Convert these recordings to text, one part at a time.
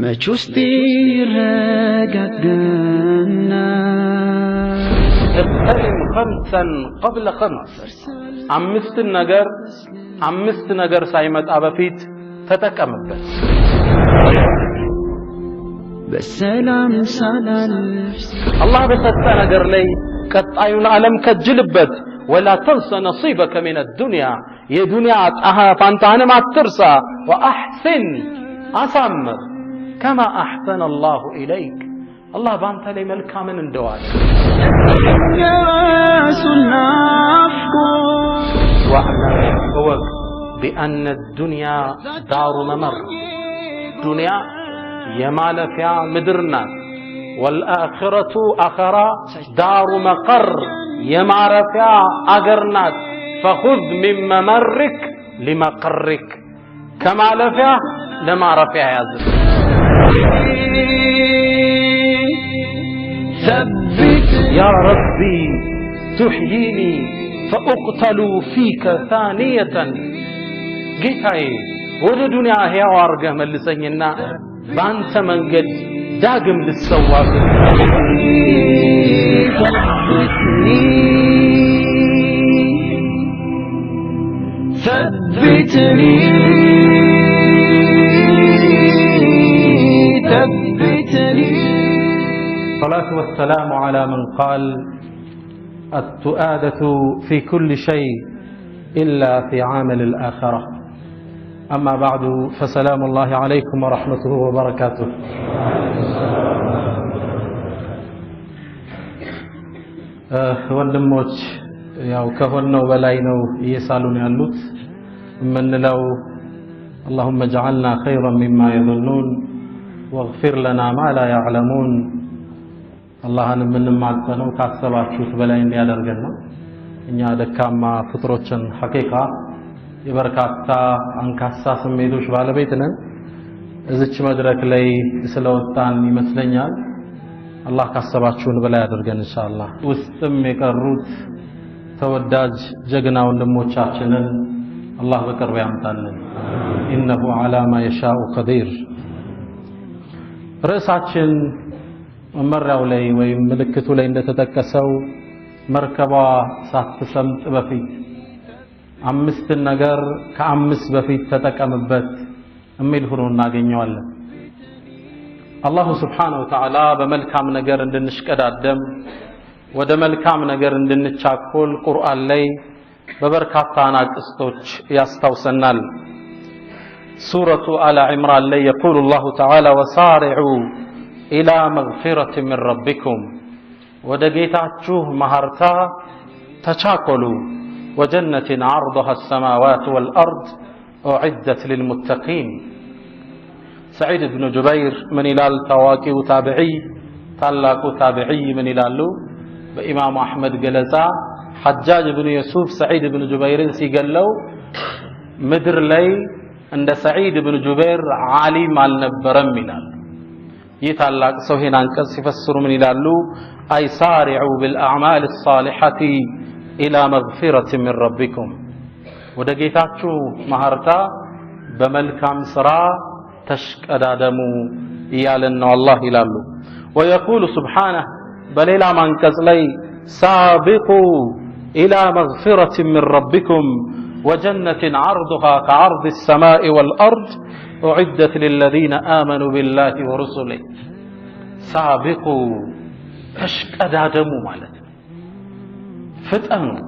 መች ውስጥ ይረጋጋና اغتنم خمسا قبل خمس አምስት ነገር ሳይመጣ በፊት ተጠቀምበት በሰላም ሳላልፍ አላህ በሰጠ ነገር ላይ ቀጣዩን ዓለም ከጅልበት ولا تنس نصيبك من الدنيا يا دنيا فانتان ما ترسى واحسن أسامر كما احسن الله اليك الله بانت لي ملكا من اندوال واعلم ووق بأن الدنيا دار ممر دنيا يمالفيا مدرنا والآخرة أخرى دار مقر يمعرفيا أقرنات فخذ من ممرك لمقرك كما لفيا لمعرفيا يازل ثبت يا ربي تحييني فأقتل فيك ثانية قيتاي ود دنيا هي وارقه ملسنينا بانت منقد داقم للسواق ثبتني الصلاة والسلام على من قال التؤادة في كل شيء إلا في عامل الآخرة أما بعد فسلام الله عليكم ورحمته وبركاته ወንድሞች ያው ከሆነው በላይ ነው እየሳሉን ያሉት ምንለው اللهم اجعلنا خيرا مما يظنون واغفر لنا ما لا يعلمون አላህን ምንማጸነው ካሰባችሁት በላይ እንዲያደርገን ነው እኛ ደካማ ፍጥሮችን ሐቂቃ የበርካታ አንካሳ ስሜቶች ባለቤት ነን እዚች መድረክ ላይ ስለወጣን ይመስለኛል አላህ ካሰባችሁን በላይ ያደርገን ኢንሻአላህ ውስጥም የቀሩት ተወዳጅ ጀግና ወንድሞቻችንን አላህ በቅርብ ያምጣልን ኢነሁ ዐላ ማ የሻኡ ቀዲር ርዕሳችን መመሪያው ላይ ወይም ምልክቱ ላይ እንደተጠቀሰው መርከቧ ሳትሰምጥ በፊት አምስት ነገር ከአምስት በፊት ተጠቀምበት የሚል ሆኖ እናገኘዋለን አላሁ ስብሓነሁ ወተዓላ በመልካም ነገር እንድንሽቀዳደም ወደ መልካም ነገር እንድንቻኮል ቁርአን ላይ በበርካታ አናቅስቶች ያስታውሰናል ሱረቱ አለ ዒምራን ላይ يقول الله تعالى وسارعوا إلى مغفرة من ربكم ودقيتاتشو مهارتا تشاكلوا وجنة عرضها السماوات والأرض أعدت للمتقين سعيد بن جبير من إلال تواكي تابعي تلاكو تابعي من إلالو بإمام أحمد قلزا حجاج بن يوسف سعيد بن جبير سيقلو مدر لي عند سعيد بن جبير عالم النبرم منال يتعلق سوهين عنكس يفسر من إلالو أي سارعوا بالأعمال الصالحة إلى مغفرة من ربكم ودقيتاتشو مهارتا بملكام سرا تشكدادمو إيالنا والله إلالو ويقول سبحانه بل إلى من كزلي سابقوا إلى مغفرة من ربكم وجنة عرضها كعرض السماء والأرض أعدت للذين آمنوا بالله ورسله سابقوا تشكدادمو مالت فتأنوا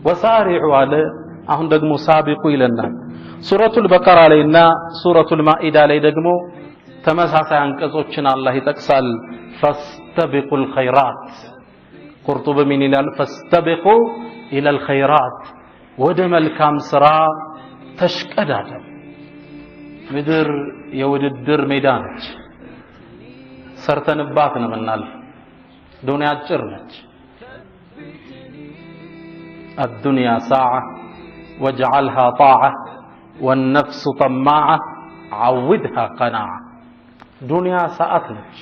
وسارعوا على أهن دقموا سابقوا إلى النار سورة البقرة علينا سورة المائدة علي دقموا تمساسا عنكزوچنا الله تكسل فاستبقوا الخيرات قرطب من إلال فاستبقوا إلى الخيرات ودم الكام سرا تشكدادا مدر يود الدر ميدانج سرتنباتنا من الف دنيا جرنج الدنيا ساعة واجعلها طاعة والنفس طماعة عودها قناعة دنيا ساعتنج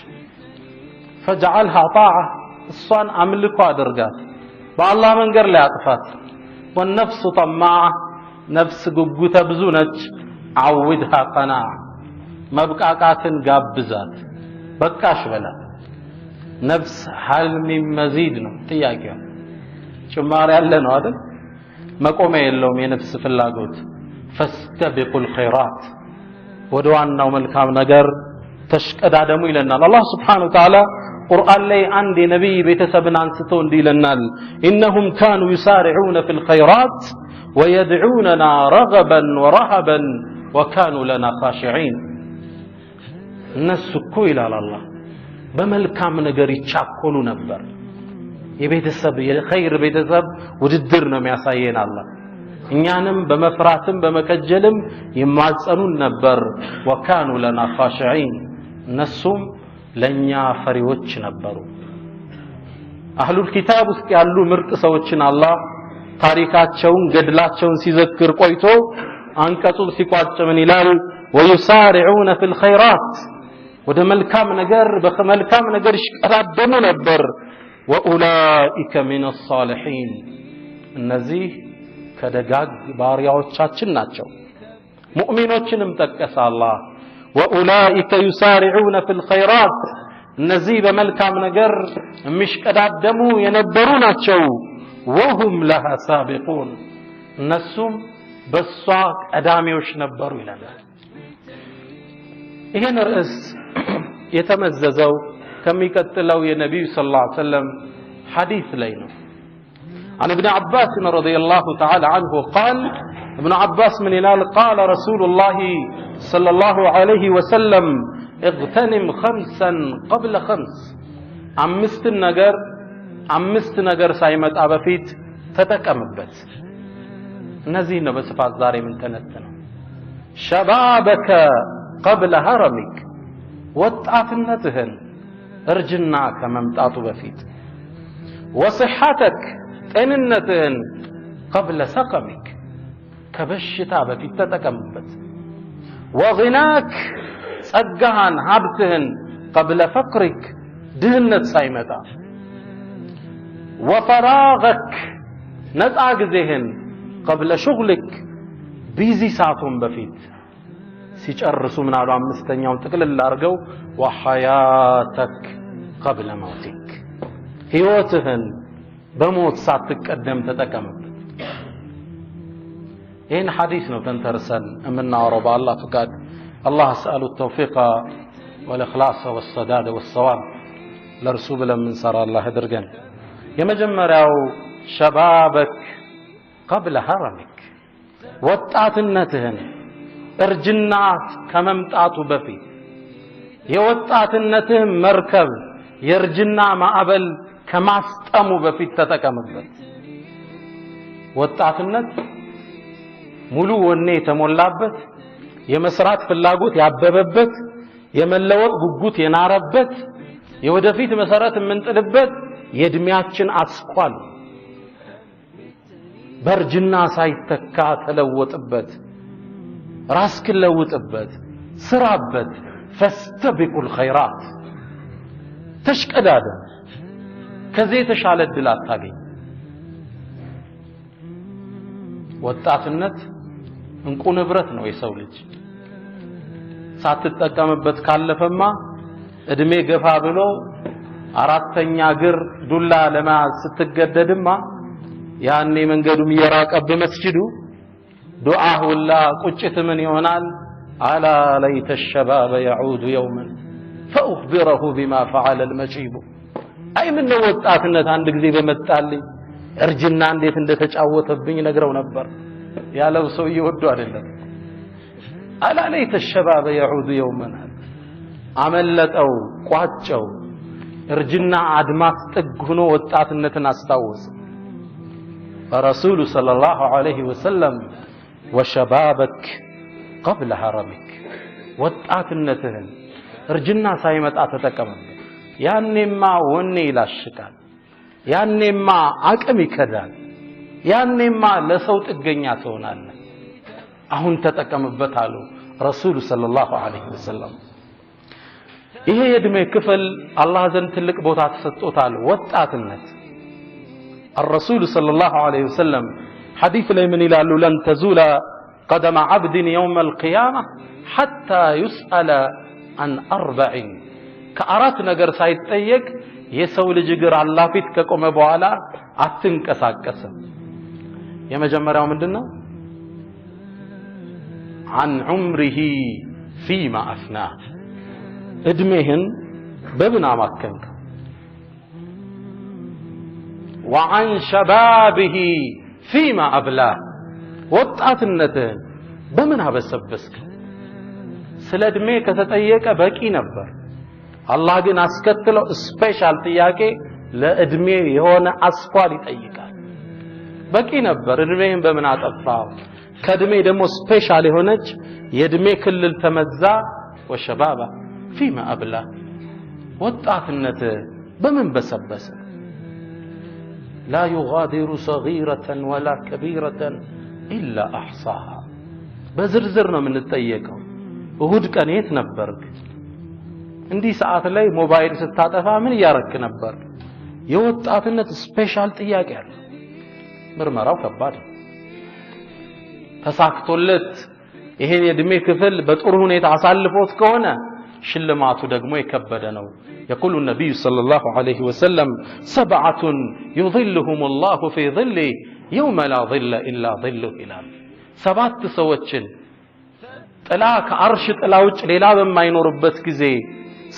فاجعلها طاعة الصان أملكها درجات بالله من قر لا أطفات والنفس طماعة نفس قبوة بزونج عودها قناعة መብቃቃትን ጋብዛት በቃሽ በላት ነፍስ ሐል ሚን መዚድ ነው ጥያቄው ጭማሪ ያለ ነው አይደል መቆሚያ የለውም የነፍስ ፍላጎት ፈስተቢቁል ኸይራት ወደ ዋናው መልካም ነገር ተሽቀዳደሙ ይለናል አላህ Subhanahu Wa Ta'ala ቁርአን ላይ አንድ የነብይ ቤተሰብን አንስቶ እንዲህ ይለናል ኢነሁም ካኑ ይሳሪዑነ ፊል ኸይራት ወየድዑነና ረገበን ወረሃበን ወካኑ ለና ኻሺዒን እነሱ እኮ ይላል አላህ በመልካም ነገር ይቻኮሉ ነበር የቤተሰብ የኸይር ቤተሰብ ውድድር ነው የሚያሳየን አላህ እኛንም በመፍራትም በመከጀልም ይማጸኑን ነበር ወካኑ ለና ኻሺዒን እነሱም ለኛ ፈሪዎች ነበሩ አህሉል ኪታብ ውስጥ ያሉ ምርጥ ሰዎችን አላህ ታሪካቸውን ገድላቸውን ሲዘክር ቆይቶ አንቀጹን ሲቋጭ ምን ይላል ወይሳሪዑነ ፊል ኸይራት ወደ መልካም ነገር በመልካም ነገር ይሽቀዳደሙ ነበር ወኡላኢከ ሚነስ ሷሊሒን እነዚህ ከደጋግ ባሪያዎቻችን ናቸው ሙእሚኖችንም ጠቀሰ አላህ ወኡላኢከ ይሳሪዑነ ፊል ኸይራት እነዚህ በመልካም ነገር የሚሽቀዳደሙ የነበሩ ናቸው ወሁም ለሃ ሳቢቁን እነሱም በሷ ቀዳሚዎች ነበሩ ይላል ይሄን ርዕስ የተመዘዘው ከሚቀጥለው የነብዩ ሰለላሁ ዐለይሂ ወሰለም ሐዲስ ላይ ነው عن ابن عباس رضي الله تعالى عنه قال ابن عباس من الهلال قال رسول الله صلى الله عليه وسلم اغتنم خمسا قبل خمس አምስት ነገር ሳይመጣ በፊት ተጠቀምበት እነዚህ ነው በስፋት ዛሬ ምን ተነተነው شبابك قبل هرمك ወጣትነትህን እርጅና ከመምጣቱ በፊት وصحتك ጤንነትህን قبل سقمك ከበሽታ በፊት ተጠቀምበት وغناك ጸጋህን ሀብትህን قبل فقرك ድህነት ሳይመጣ وفراغك ነፃ ጊዜህን قبل شغلك ቢዚ ሰዓቱን በፊት ሲጨርሱ ምን አሉ አምስተኛውን ጥቅልል አድርገው وحياتك قبل موتك ህይወትህን በሞት ሳትቀደም ተጠቀምበት ይህን ሐዲስ ነው ተንተርሰን የምናወራው በአላህ ፍቃድ الله أسأل التوفيق والإخلاص والسداد والصواب لرسول من سر الله درجن يمجمروا شبابك قبل هرمك وطاعتنتهن ارجنات كممطاتو بفي የወጣትነትህ መርከብ የርጅና ማዕበል ከማስጠሙ በፊት ተጠቀምበት ወጣትነት ሙሉ ወኔ የተሞላበት የመስራት ፍላጎት ያበበበት የመለወጥ ጉጉት የናረበት የወደፊት መሰረት የምንጥልበት የእድሜያችን አስኳል በርጅና ሳይተካ ተለወጥበት ራስክን ለውጥበት ስራበት ፈስተቢቁል ኸይራት ተሽቀዳደ ከዚህ የተሻለ ድል አታገኝ ወጣትነት እንቁ ንብረት ነው የሰው ልጅ ሳትጠቀምበት ካለፈማ እድሜ ገፋ ብሎ አራተኛ እግር ዱላ ለማዝ ስትገደድማ ያኔ መንገዱም የራቀብ መስጂዱ ዱዓ ሁላ ቁጭት ምን ይሆናል على ليت الشباب يعود يوما فأخبره بما فعل المشيب أي من ወጣትነት አንድ ጊዜ በመጣልኝ እርጅና እንዴት እንደተጫወተብኝ ነግረው ነበር ያለው ሰው ይወዱ አይደለም على ليت الشباب يعود يوما አመለጠው ቋጨው እርጅና አድማስ ጥግ ሆኖ ወጣትነትን አስታወሰ رسول صلى الله عليه وسلم وشبابك قبل هرمك ወጣትነትህን እርጅና ሳይመጣ ተጠቀምበት ያኔማ ወኔ ይላሽቃል ያኔማ አቅም ይከዳል ያኔማ ለሰው ጥገኛ ትሆናለህ አሁን ተጠቀምበት አሉ ረሱል ሰለላሁ ዐለይሂ ወሰለም ይሄ የእድሜ ክፍል አላህ ዘንድ ትልቅ ቦታ ተሰጥቶታል ወጣትነት الرسول صلى الله عليه وسلم حديث ላይ ምን ይላሉ لن تزول قدم عبد يوم القيامة حتى يسأل عن 4 ከአራት ነገር ሳይጠየቅ የሰው ልጅ እግር አላህ ፊት ከቆመ በኋላ አትንቀሳቀስም። የመጀመሪያው ምንድነው? عن عمره فيما أفناه እድሜህን በምን አማከንክ? وعن شبابه فيما أبلاه ወጣትነትህን በምን አበሰበስክ? ስለ እድሜ ከተጠየቀ በቂ ነበር። አላህ ግን አስከትለው ስፔሻል ጥያቄ ለእድሜ የሆነ አስኳል ይጠይቃል። በቂ ነበር እድሜህን በምን አጠፋው? ከእድሜ ደግሞ ስፔሻል የሆነች የእድሜ ክልል ተመዛ ወሸባባ ፊማ አብላ ወጣትነት በምን በሰበሰ? ላ يغادر صغيرة ولا كبيرة إلا أحصاها በዝርዝር ነው የምንጠየቀው። እሁድ ቀን የት ነበርክ? እንዲህ ሰዓት ላይ ሞባይል ስታጠፋ ምን ያረክ ነበር? የወጣትነት ስፔሻል ጥያቄ አለ። ምርመራው ከባድ ነው። ተሳክቶለት ይሄን የእድሜ ክፍል በጥሩ ሁኔታ አሳልፎት ከሆነ ሽልማቱ ደግሞ የከበደ ነው። يقول النبي صلى الله عليه وسلم 7 يظلهم الله في ظله يوم لا ظل إلا ظله ይላል። 7 ሰዎችን ጥላ ከአርሽ ጥላ ውጭ ሌላ በማይኖርበት ጊዜ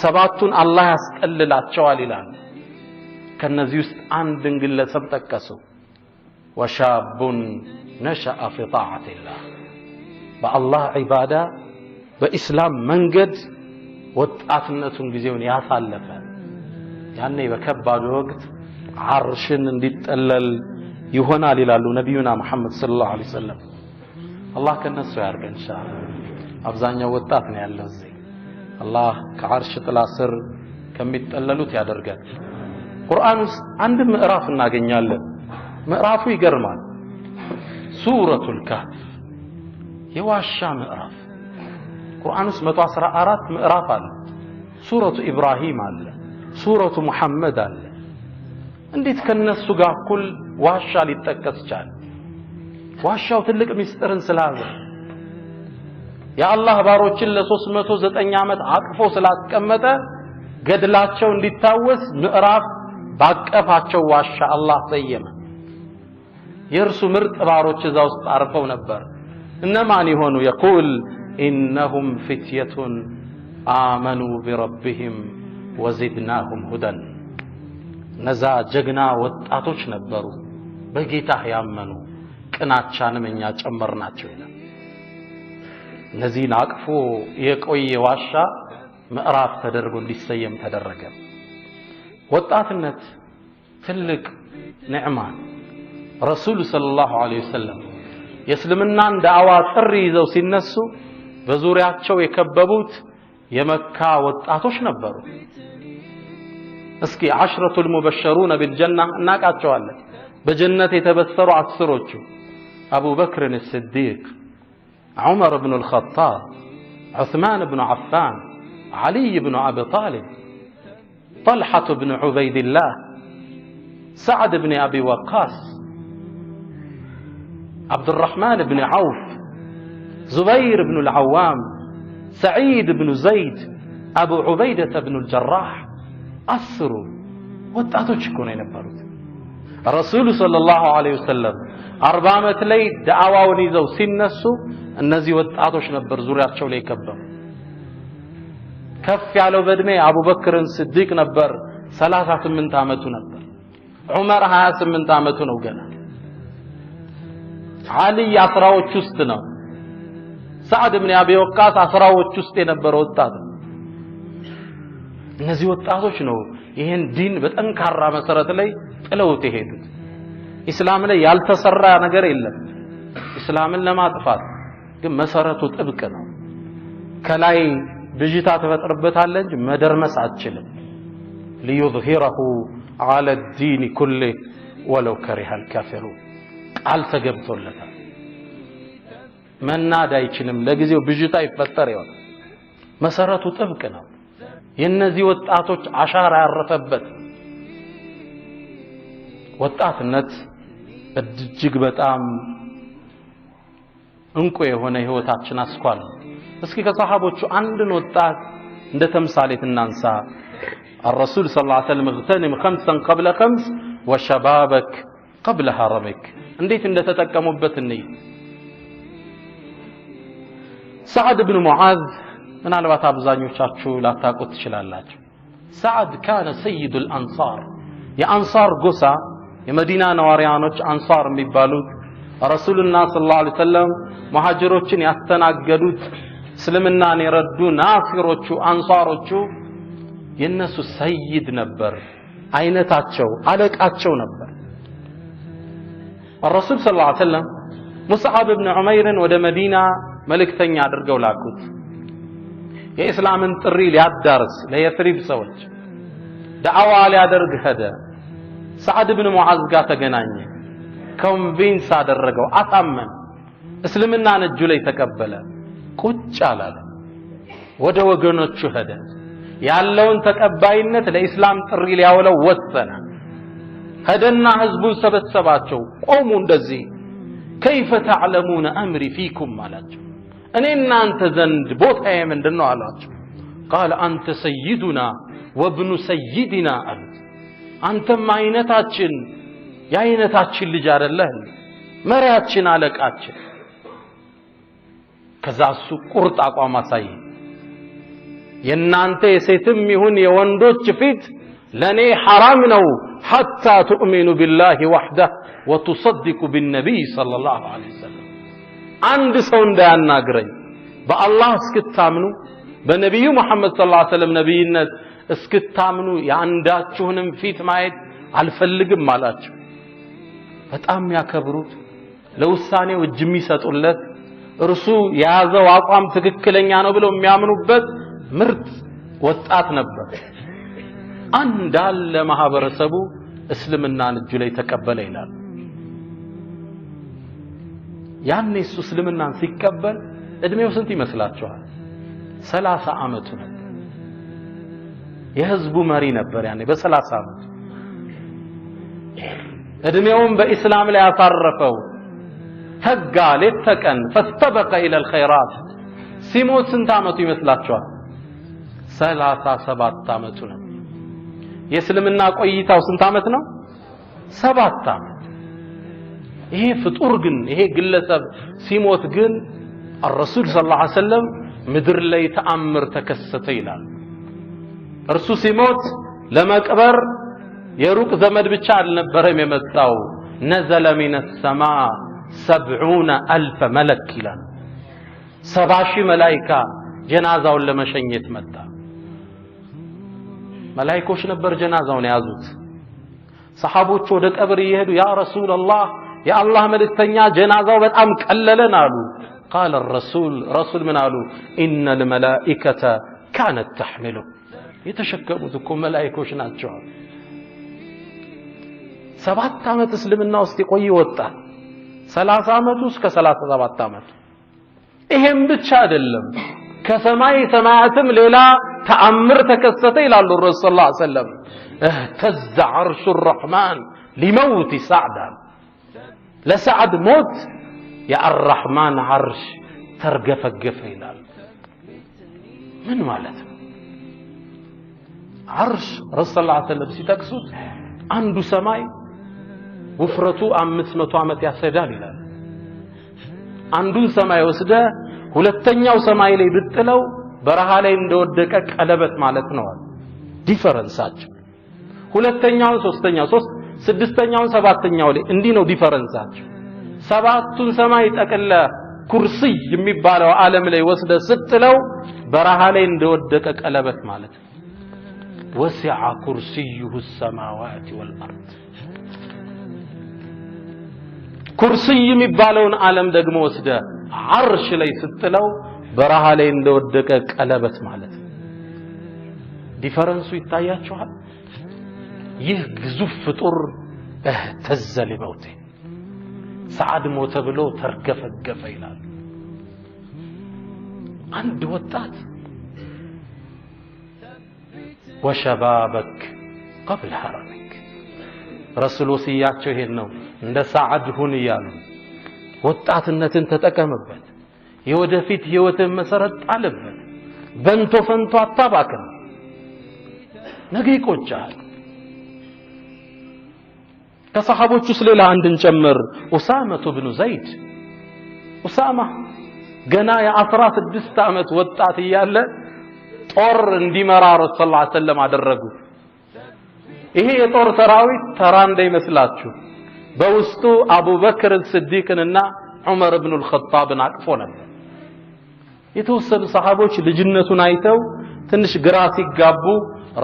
7ቱን አላህ ያስቀልላቸዋል ይላል። ከነዚህ ውስጥ አንድን ግለሰብ ጠቀሱ። وشاب نشأ في طاعة الله በአላህ ዒባዳ በእስላም መንገድ ወጣትነቱን ጊዜውን ያሳለፈ ያኔ በከባዱ ወቅት አርሽን እንዲጠለል ይሆናል ይላሉ ነብዩና መሐመድ ሰለላሁ ዐለይሂ ወሰለም። አላህ ከነሱ ያርገን ኢንሻአላህ። አብዛኛው ወጣት ነው ያለው እዚህ። አላህ ከአርሽ ጥላ ስር ከሚጠለሉት ያደርጋል። ቁርአን ውስጥ አንድ ምዕራፍ እናገኛለን። ምዕራፉ ይገርማል። ሱረቱል ካህፍ የዋሻ ምዕራፍ። ቁርአን ውስጥ 114 ምዕራፍ አለ። ሱረቱ ኢብራሂም አለ፣ ሱረቱ ሙሐመድ አለ። እንዴት ከነሱ ጋር እኩል ዋሻ ሊጠቀስ ቻለ? ዋሻው ትልቅ ምስጢርን ስላዘ የአላህ ባሮችን ለ309 ዓመት አቅፎ ስላስቀመጠ ገድላቸው እንዲታወስ ምዕራፍ ባቀፋቸው ዋሻ አላህ ሰየመ። የእርሱ ምርጥ ባሮች እዛ ውስጥ አርፈው ነበር። እነማን ይሆኑ? يقول إنهم فتية آمنوا بربهم وزدناهم هدى ነዛ ጀግና ወጣቶች ነበሩ በጌታህ ያመኑ ቅናቻንም እኛ ጨመርናቸው ይላል። እነዚህን አቅፎ የቆየ ዋሻ ምዕራፍ ተደርጎ እንዲሰየም ተደረገ። ወጣትነት ትልቅ ኒዕማ። ረሱል ሰለላሁ ዐለይሂ ወሰለም የእስልምናን ዳዕዋ ጥሪ ይዘው ሲነሱ በዙሪያቸው የከበቡት የመካ ወጣቶች ነበሩ። እስኪ 10 ሙበሸሩን ቢልጀና እናቃቸዋለን። በጀነት የተበሰሩ 10ዎቹ አቡ በክር الصديق عمر بن الخطاب عثمان بن عفان علي بن أبي طالب طلحة بن عبيد الله سعد بن أبي وقاص عبد الرحمن بن عوف زبير بن العوام سعيد بن زيد أبو عبيدة بن الجراح أسروا ወጣቶች እኮ ነው የነበሩት። ረሱል ሰለላሁ ዐለይሂ ወሰለም 40 ዓመት ላይ ዳዕዋውን ይዘው ሲነሱ እነዚህ ወጣቶች ነበር ዙሪያቸው ላይ ከበው። ከፍ ያለው በእድሜ አቡበክርን ስዲቅ ነበር፣ 38 ዓመቱ ነበር። ዑመር 28 ዓመቱ ነው ገና። አሊ 10ዎች ውስጥ ነው። ሰዓድ ኢብኑ አቢ ወቃስ 10ዎች ውስጥ የነበረ ወጣት ነው። እነዚህ ወጣቶች ነው ይሄን ዲን በጠንካራ መሰረት ላይ ጥለውት የሄዱት። እስላም ላይ ያልተሰራ ነገር የለም። እስላምን ለማጥፋት ግን መሰረቱ ጥብቅ ነው። ከላይ ብጅታ ተፈጥሮበታል እንጂ መደርመስ አትችልም። ليظهره على الدين كله ولو كره الكافرون ቃል ተገብቶለታል። መናድ አይችልም። ለጊዜው ብጅታ ይፈጠር ይሆናል። መሰረቱ ጥብቅ ነው። የነዚህ ወጣቶች አሻራ ያረፈበት ወጣትነት እጅግ በጣም እንቁ የሆነ ህይወታችን አስኳል። እስኪ ከሰሃቦቹ አንድን ወጣት እንደ ተምሳሌት እናንሳ። الرسول صلى الله عليه وسلم اغتنم خمسا قبل خمس وشبابك قبل هرمك እንዴት እንደተጠቀሙበት እንይ። سعد بن معاذ ምናልባት አብዛኞቻችሁ ላታውቁት ትችላላችሁ። سعد كان سيد الأنصار የአንሳር ጎሳ የመዲና ነዋሪያኖች አንሳር የሚባሉት ረሱልና ሰለላሁ ዐለይሂ ወሰለም ሙሃጅሮችን ያስተናገዱት እስልምናን የረዱ ናፊሮቹ አንሳሮቹ የነሱ ሰይድ ነበር። አይነታቸው አለቃቸው ነበር። الرسول صلى الله عليه وسلم ሙስዓብ ኢብኑ ዑመይርን ወደ መዲና መልእክተኛ አድርገው ላኩት። የእስላምን ጥሪ ሊያዳርስ ለየትሪብ ሰዎች ዳዕዋ ሊያደርግ ሄደ። ሰዓድ ኢብኑ ሙዓዝ ጋር ተገናኘ። ኮንቪንስ አደረገው፣ አሳመን። እስልምናን እጁ ላይ ተቀበለ። ቁጭ አላለ። ወደ ወገኖቹ ሄደ። ያለውን ተቀባይነት ለኢስላም ጥሪ ሊያውለው ወሰነ። ሄደና ህዝቡን ሰበሰባቸው። ቆሙ እንደዚህ كيف تعلمون أمري فيكم አላቸው። እኔ እናንተ ዘንድ ቦታዬ ምንድነው አላቸው። قال أنت سيدنا وابن سيدنا አሉት። አንተም አይነታችን የአይነታችን ልጅ አይደለህ፣ መሪያችን፣ አለቃችን። ከዛ እሱ ቁርጥ አቋም አሳየ። የናንተ የሴትም ይሁን የወንዶች ፊት ለኔ حرام ነው حتى تؤمنوا بالله وحده وتصدقوا بالنبي صلى الله عليه وسلم አንድ ሰው እንዳያናግረኝ በአላህ እስክታምኑ በነብዩ መሐመድ ሰለላሁ ዐለይሂ ወሰለም ነብይነት እስክታምኑ ያንዳችሁንም ፊት ማየት አልፈልግም አላቸው። በጣም ያከብሩት፣ ለውሳኔው እጅ የሚሰጡለት፣ እርሱ የያዘው አቋም ትክክለኛ ነው ብለው የሚያምኑበት ምርጥ ወጣት ነበር። አንዳለ ማህበረሰቡ እስልምናን እጁ ላይ ተቀበለ ይላል። ያኔ እሱ እስልምናን ሲቀበል እድሜው ስንት ይመስላችኋል? 30 ዓመቱ ነበር። የህዝቡ መሪ ነበር ያኔ በ30 ዓመቱ። እድሜውን በእስላም ላይ ያሳረፈው ተጋ ሌት ተቀን فاستبق الى الخيرات። ሲሞት ስንት ዓመቱ ይመስላችኋል? 37 ዓመቱ ነው። የእስልምና ቆይታው ስንት ዓመት ነው? 7 ዓመት። ይሄ ፍጡር ግን ይሄ ግለሰብ ሲሞት ግን الرسول صلى الله عليه وسلم ምድር ላይ ተአምር ተከሰተ ይላል። እርሱ ሲሞት ለመቅበር የሩቅ ዘመድ ብቻ አልነበረም የመጣው። نزل من السماء 70,000 ملك ይላል። 70,000 መላእክት ጀናዛውን ለመሸኘት መጣ። መላእክቶች ነበር ጀናዛውን ያዙት። ሰሃቦች ወደ ቀብር ይሄዱ ያ ረሱላህ የአላህ መልእክተኛ ጀናዛው በጣም ቀለለን አሉ። قال الرسول من قالوا ان الملائكه كانت تحمله የተሸከሙት እኮ መላእክቶች ናቸው። 7 ዓመት እስልምና ውስጥ የቆየ ወጣ 30 ዓመቱ እስከ 37 ዓመት። ይሄም ብቻ አይደለም ከሰማይ ሰማያትም ሌላ ተአምር ተከሰተ ይላሉ ረሱል ሰለላሁ ዐለይሂ ወሰለም። اهتز عرش الرحمن لموت سعد ለሰዓድ ሞት የአርራህማን አርሽ ተርገፈገፈ ይላል። ምን ማለት ነው? አርሽ ረሱል ሰለላሁ ዐለይሂ ወሰለም ሲጠቅሱት አንዱ ሰማይ ውፍረቱ 500 ዓመት ያሰዳል ይላል። አንዱን ሰማይ ወስደ ሁለተኛው ሰማይ ላይ ብጥለው በረሃ ላይ እንደወደቀ ቀለበት ማለት ነው። ዲፈረንሳቸው ሁለተኛው ሶስተኛው ስድስተኛው ሰባተኛው ላይ እንዲህ ነው ዲፈረንሳቸው። ሰባቱን ሰማይ ጠቅለ ኩርሲይ የሚባለው ዓለም ላይ ወስደ ስትለው በረሃ ላይ እንደወደቀ ቀለበት ማለት ነው። ወሲዐ ኩርሲዩሁ السماوات والارض። ኩርሲይ የሚባለውን ዓለም ደግሞ ወስደ አርሽ ላይ ስትለው በረሃ ላይ እንደወደቀ ቀለበት ማለት ነው። ዲፈረንሱ ይታያችኋል። ይህ ግዙፍ ፍጡር اهتز لموته ሰዓድ ሞተ ብሎ ተርገፈገፈ ይላል። አንድ ወጣት وشبابك قبل حرمك ረሱል ወሲያቸው ይሄን ነው። እንደ ሰዓድ ሁን ይያሉ ወጣትነትን ተጠቀምበት የወደፊት ህይወትን መሰረት ጣልበት በንቶ ፈንቶ አታባክን ነገ ይቆጫል ከሰሃቦች ውስጥ ሌላ አንድን ጨምር ኡሳማ ኢብኑ ዘይድ ኡሳማ ገና የ16 ዓመት ወጣት እያለ ጦር እንዲመራ ረሱል ሰለላሁ ዐለይሂ ወሰለም አደረጉ ይሄ የጦር ሰራዊት ተራ እንዳይመስላችሁ በውስጡ አቡበክር ሲዲቅንና ዑመር ኢብኑ አልኸጣብን አቅፎ ነበር የተወሰኑ ሰሃቦች ልጅነቱን አይተው ትንሽ ግራ ሲጋቡ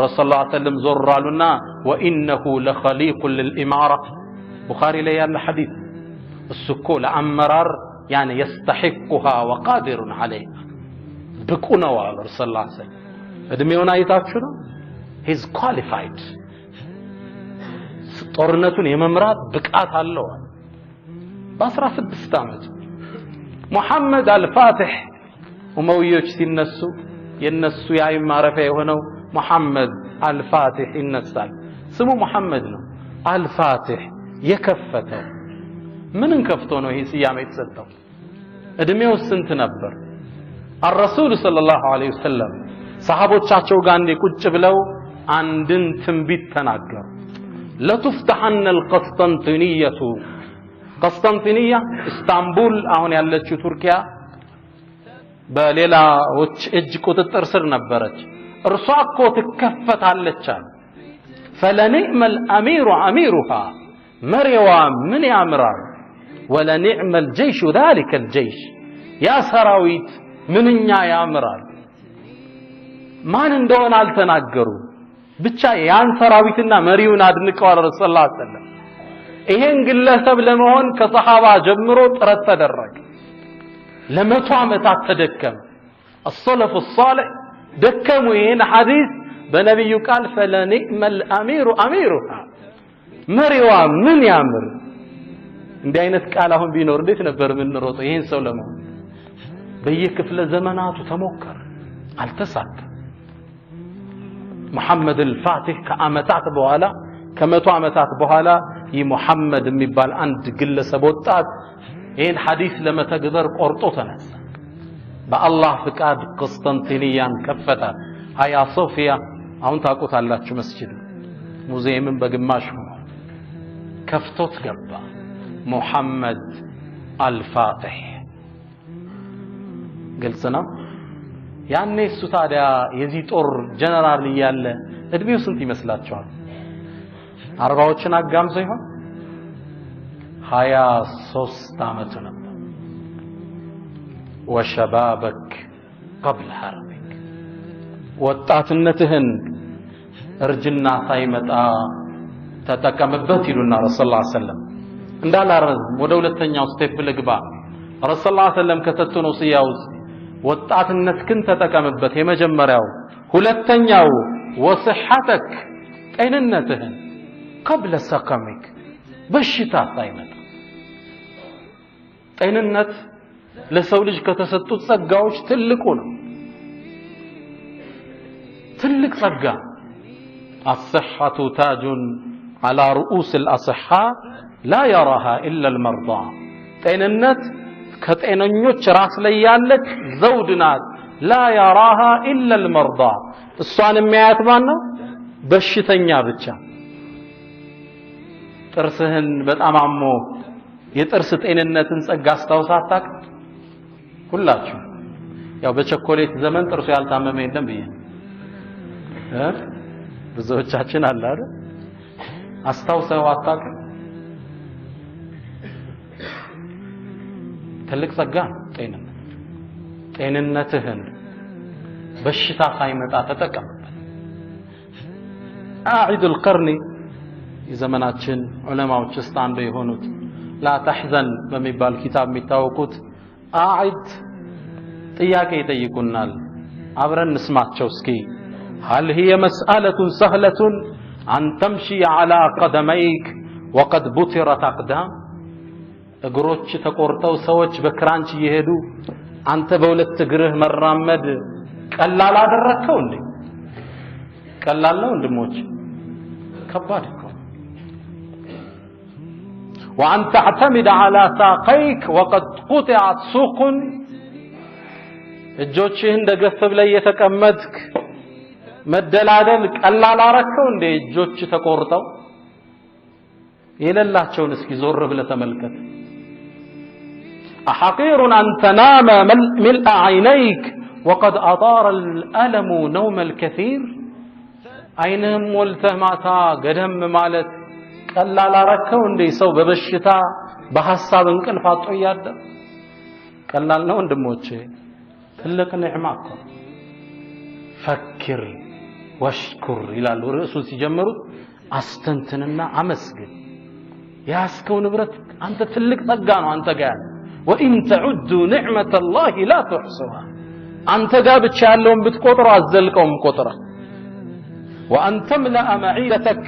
ረሱል ሰለላሁ ዐለይሂ ወሰለም ዞር አሉና ወኢነሁ ለኸሊቁ للاماره ቡኻሪ ላይ ያለ ሐዲስ እሱኮ ለአመራር ያኔ يستحقها وقادر عليها ብቁ ነው አሉ ረሱል ሰለላሁ ዐለይሂ ወሰለም እድሜውን አይታችሁ ነው he is qualified ጦርነቱን የመምራት ብቃት አለው በ16 ዓመት ሙሐመድ አልፋቲህ ኡመውዮች ሲነሱ የነሱ የአይን ማረፊያ የሆነው ሙሐመድ አልፋቲህ ይነሳል ስሙ ሙሐመድ ነው አልፋቲህ የከፈተው ምንን ከፍቶ ነው ይሄ ስያሜ የተሰጠው እድሜው ስንት ነበር الرسول صلى الله عليه وسلم ሰሃቦቻቸው ጋር እንደ ቁጭ ብለው አንድን ትንቢት ተናገሩ لتفتحن القسطنطينية قسطنطينية اسطنبول አሁን ያለችው ቱርኪያ በሌላዎች እጅ ቁጥጥር ስር ነበረች እርሷ እኮ ትከፈታለች فلنعم الامير اميرها مريوا من ያምራል ولنعم الجيش ذلك الجيش يا ሰራዊት ምንኛ ያምራል ማን እንደሆነ አልተናገሩ ብቻ ያን ሰራዊትና መሪውን አድንቀዋል ረሱል ሰለላሁ ዐለይሂ ወሰለም ይሄን ግለሰብ ለመሆን ከሰሃባ ጀምሮ ጥረት ተደረገ ለመቶ ዓመታት ተደከመ السلف الصالح ደከሙ ይሄን ሐዲስ በነብዩ ቃል فلنعم الامير اميرها መሪዋ ምን ያምር እንዲህ አይነት ቃል አሁን ቢኖር እንዴት ነበር ምን ሮጠው ይሄን ሰው ለመሆን በየክፍለ ዘመናቱ ተሞከረ አልተሳካ محمد الفاتح ከአመታት በኋላ ከመቶ ዓመታት በኋላ ይህ ሙሐመድ የሚባል አንድ ግለሰብ ወጣት ይሄን ሐዲስ ለመተግበር ቆርጦ ተነሳ በአላህ ፍቃድ ቆስጠንጢንያን ከፈተ ሃያ ሶፊያ አሁን ታውቁታላችሁ መስጂድ ሙዚየምን በግማሽ ሆኖ ከፍቶት ገባ ሙሐመድ አልፋቲህ ግልጽ ነው ያኔ እሱ ታዲያ የዚህ ጦር ጀነራል እያለ እድሜው ስንት ይመስላችኋል 40ዎችን አጋምሶ ይሆን 23 ዓመት ነበር وشبابك قبل حربك ወጣትነትህን እርጅና ሳይመጣ ተጠቀምበት ይሉና ረሱል ሰለላሁ ዐለይሂ ወሰለም እንዳላረዝ ወደ ሁለተኛው ስቴፕ ልግባ ረሱል ሰለላሁ ዐለይሂ ወሰለም ከተተኑ ሲያውስ ወጣትነትህን ተጠቀምበት የመጀመሪያው ሁለተኛው ወصحتك ጤንነትህን قبل سقمك በሽታ ሳይመጣ ጤንነት ለሰው ልጅ ከተሰጡት ጸጋዎች ትልቁ ነው ትልቅ ጸጋ الصحة تاج على رؤوس الأصحاء لا يراها إلا المرضى ጤንነት ከጤነኞች ራስ ላይ ያለች ዘውድ ናት لا يراها إلا المرضى እሷን የሚያያት ማን ነው በሽተኛ ብቻ ጥርስህን በጣም አሞ የጥርስ ጤንነትን ጸጋ አስተውሳታክ ሁላችሁ ያው በቸኮሌት ዘመን ጥርሱ ያልታመመ የለም ብዬ ብዙዎቻችን አለ አይደል አስተውሰው አታክ ትልቅ ጸጋ ጤንነትህን በሽታ ሳይመጣ ተጠቀምበት አዒድ القرن የዘመናችን ዑለማዎች ውስጥ አንዱ የሆኑት لا تحزن በሚባል ኪታብ የሚታወቁት አዒድ ጥያቄ ይጠይቁናል አብረን እንስማቸው እስኪ هل هي مسألة سهلة أن تمشي على قدميك وقد بترت أقدام እግሮች ተቆርጠው ሰዎች በክራንች እየሄዱ አንተ በሁለት እግርህ መራመድ ቀላል አደረከው እንዴ ቀላል ነው ወንድሞች ከባድ እኮ وأن تعتمد على ساقيك وقد قطعت سوق እጆችህን ደገፍ ብለህ የተቀመጥክ መደላደል ቀላል አረከው እንደ እጆች ተቆርጠው የሌላቸውን እስኪ ዞር ብለህ ተመልከት أحقير أن تنام ملء عينيك وقد أطار الألم نوم الكثير عينهم ولته معتا قدم مالت ቀላል አረከው እንደ ሰው በበሽታ በሐሳብ እንቅልፍ አጥቶ ያደረ ቀላል ነው ወንድሞቼ ትልቅ ኒዕማ እኮ ፈክር ወሽኩር ይላሉ ርዕሱ ሲጀምሩት አስተንትንና አመስግን ያስከው ንብረት አንተ ትልቅ ጸጋ ነው አንተ ጋር ወኢን ተዑዱ ኒዕመተ الله لا تحصوها አንተ ጋር ብቻ ያለውን ብትቆጥረው አዘልቀውም ቆጥራ وأن تملأ معدتك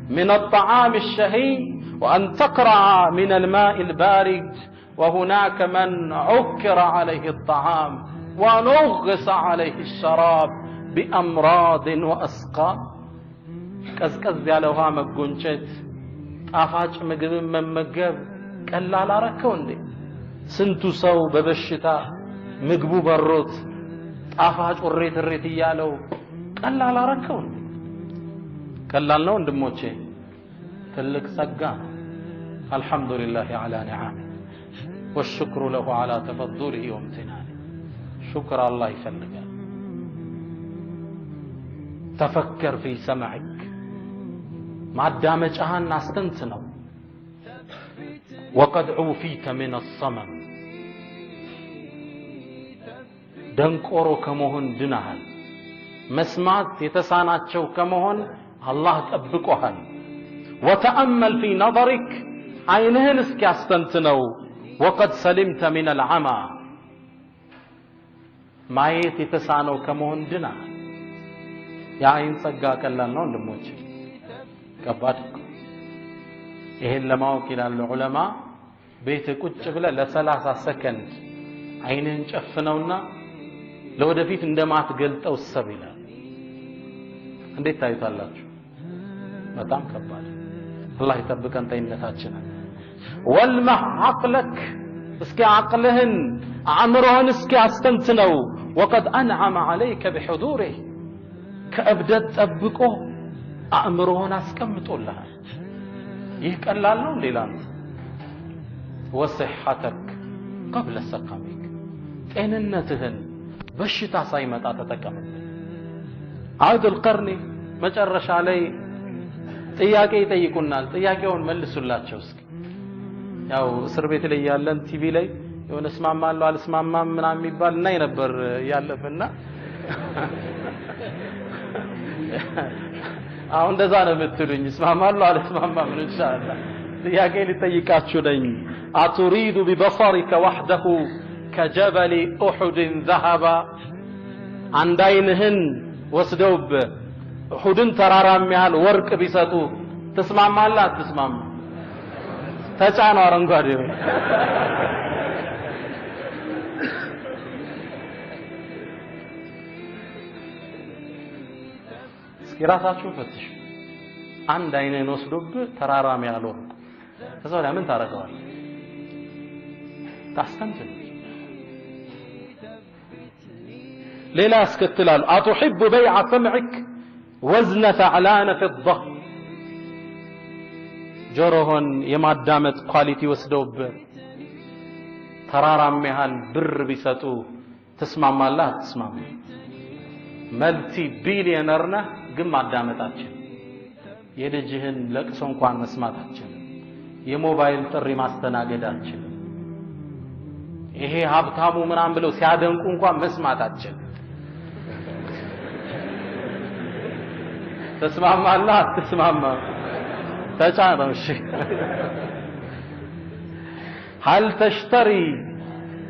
من الطعام الشهي وأن تقرع من الماء البارد وهناك من عكر عليه الطعام ونغص عليه الشراب بأمراض وأسقام كزكز يالوها مقنشت طافاج ምግብ መመገብ ቀላል አረከው እንዴ ስንቱ ሰው በበሽታ ምግቡ በሮት ጣፋጭ ወሬት ይያለው ቀላል አረከው እንዴ ቀላል ነው ወንድሞቼ ትልቅ ጸጋ አልহামዱሊላህ على نعمه والشكر له على تفضله وامتنانه شكر الله يفلقه تفكر في سمعك ማዳመጫህን አስተንትነው وقد عوفيت من الصمم ደንቆሮ ከመሆን ድናሃል መስማት የተሳናቸው ከመሆን الله ጠብቆሃል وتأمل في نظرك عينهن እስኪ አስተንትነው وقد سلمت من العمى ማየት የተሳነው ከመሆን ድናሃል የአይን ጸጋ ቀላል ነው ወንድሞቼ ከባድ ይሄን ለማወቅ ይላሉ ዑለማ ቤት ቁጭ ብለ ለ30 ሰከንድ አይንን ጨፍነውና ለወደፊት እንደማትገልጠው ሰብ ይላል እንዴት ታዩታላችሁ በጣም ከባድ አላህ ይጠብቀን ጤንነታችንን ወልመህ عقلك እስኪ عقلህን አእምሮህን እስኪ አስተንትነው وقد انعم عليك بحضوره ከእብደት ጠብቆ አእምሮህን አስቀምጦልሃል ይህ ቀላል ነው ሌላ ነው وصحتك قبل سقمك ጤንነትህን በሽታ ሳይመጣ ተጠቀምበት عاد القرن መጨረሻ ላይ ጥያቄ ይጠይቁናል ጥያቄውን መልሱላቸው እስኪ ያው እስር ቤት ላይ ያለን ቲቪ ላይ የሆነ እስማማለሁ አልስማማም ምናምን የሚባል እናይ ነበር ያለፈና አሁን እንደዛ ነው የምትሉኝ እስማማለሁ አልስማማም ኢንሻአላህ ጥያቄ ሊጠይቃችሁ ነኝ አቱሪዱ ببصرك وحده كجبل احد ذهب አንድ አይንህን ወስደውብ እሁድን ተራራም ያህል ወርቅ ቢሰጡ ተስማማለህ አትስማማ ተጫነው አረንጓዴ እስኪ ራሳችሁን ፈትሹ አንድ አይንህን ወስዶብ ተራራም ያህል ወርቅ ከዛ ለምን ታረጋዋለህ ታስተንትን ሌላ አስከትላሉ አትحب بيع سمعك وزن ثعلان فضة ጆሮህን የማዳመጥ ኳሊቲ ወስደውብ ተራራም ያህል ብር ቢሰጡ ተስማማለህ አትስማማ መልቲ ቢሊየነር ነህ ግን ማዳመጣችን የልጅህን ለቅሶ እንኳን መስማታችን የሞባይል ጥሪ ማስተናገዳችን ይሄ ሀብታሙ ምናም ብለው ሲያደንቁ እንኳን መስማታችን ተስማማለህ አትስማማ ተጫነው እሺ هل تشتري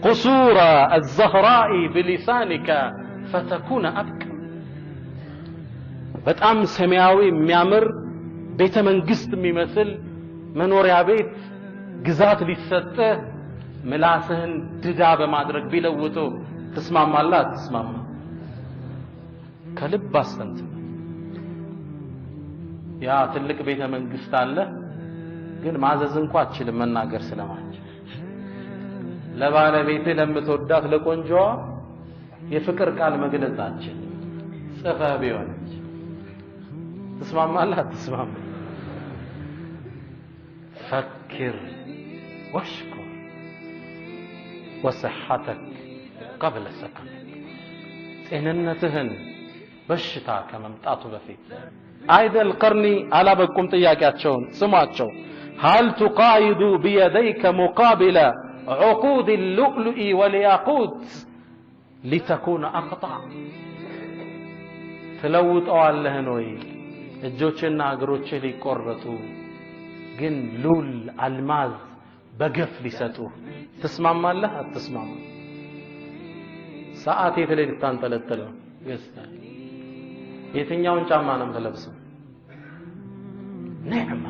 قصور الزهراء بلسانك فتكون أبكى በጣም ሰማያዊ የሚያምር ቤተ መንግስት የሚመስል መኖሪያ ቤት ግዛት ሊሰጥ ምላስህን ድዳ በማድረግ ቢለውጡ ተስማማለህ አትስማማ ከልብ አስተንትን ያ ትልቅ ቤተ መንግስት አለ ግን ማዘዝ እንኳን አትችልም መናገር ስለማትችል ለባለቤት ለምትወዳት ለቆንጆዋ የፍቅር ቃል መግለጽ አትችልም ጽፈህ ቢሆን تسمع تسمع فكر واشكر وصحتك قبل سقمك ጤንነትህን በሽታ ከመምጣቱ በፊት አይደ القرن አላበቁም ጥያቄያቸውን ስሟቸው هل تقايد بيديك مقابل عقود اللؤلؤ والياقوت لتكون أقطع ትለውጠዋለህ ወይ እጆችና እግሮችህ ሊቆረጡ ግን ሉል አልማዝ በገፍ ሊሰጡ ትስማማለህ አትስማማ ሰዓት የተለይ ልታንጠለጥል ነው ገስታ የትኛውን ጫማ ነው የምትለብሰው ነዕማ